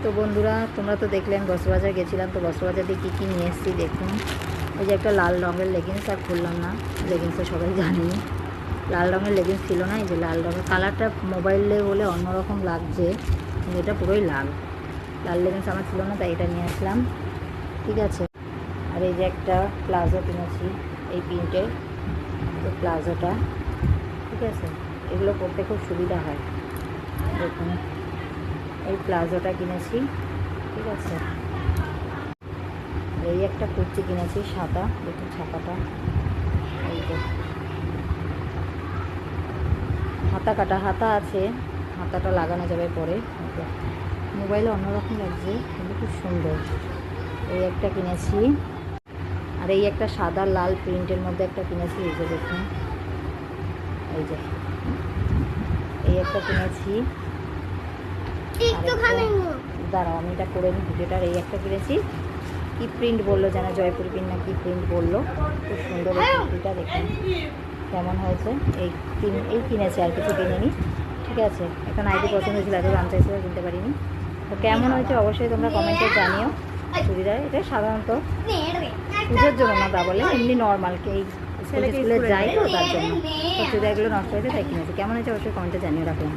তো বন্ধুরা, তোমরা তো দেখলেন বস্ত্রবাজার গেছিলাম, তো বস্ত্রবাজার দিয়ে কী কী নিয়ে এসেছি দেখুন। এই যে একটা লাল রঙের লেগিংস, আর খুললাম না, লেগিংসটা সবাই জানি। লাল রঙের লেগিংস ছিল না, এই যে লাল রঙের কালারটা মোবাইলে বলে অন্যরকম লাগছে, কিন্তু এটা পুরোই লাল। লাল লেগিংস আমার ছিল না, তাই এটা নিয়ে আসলাম, ঠিক আছে। আর এই যে একটা প্লাজো কিনেছি, এই প্রিন্টের যে প্লাজোটা, ঠিক আছে। এগুলো পরতে খুব সুবিধা হয়, দেখুন। এই প্লাজোটা কিনেছি, ঠিক আছে। এই একটা কুর্তি কিনেছি সাদা, দেখুন ছাপাটা, এই যে হাতা কাটা, হাতা আছে, হাতাটা লাগানো যাবে পরে। মোবাইলে অন্যরকম লাগছে, কিন্তু খুব সুন্দর। এই একটা কিনেছি। আর এই একটা সাদা লাল প্রিন্টের মধ্যে একটা কিনেছি, এই যে দেখুন, এই যে এই একটা কিনেছি। দাঁড়াও, আমি এটা করে নিই ভিডিওটার। এই একটা কিনেছি, কি প্রিন্ট বললো যেন, জয়পুরি প্রিন্ট না কি প্রিন্ট বললো, খুব সুন্দর এই কুর্তিটা, দেখুন কেমন হয়েছে। এই কিনেছে, আর কিছু কিনিনি, ঠিক আছে। একটা নাইটি পছন্দ হয়েছিল, এত দাম চাইছিল, কিনতে পারিনি। তো কেমন হয়েছে অবশ্যই তোমরা কমেন্টে জানিও। চুড়িদার এটা সাধারণত পুজোর জন্য না, তা বলে এমনি নর্মাল এই স্কুলে যাই তো তার জন্য। তো চুড়িদারগুলো নষ্ট হয়েছে, তাই কিনেছি। কেমন হয়েছে অবশ্যই কমেন্টে জানিও, রাখলাম।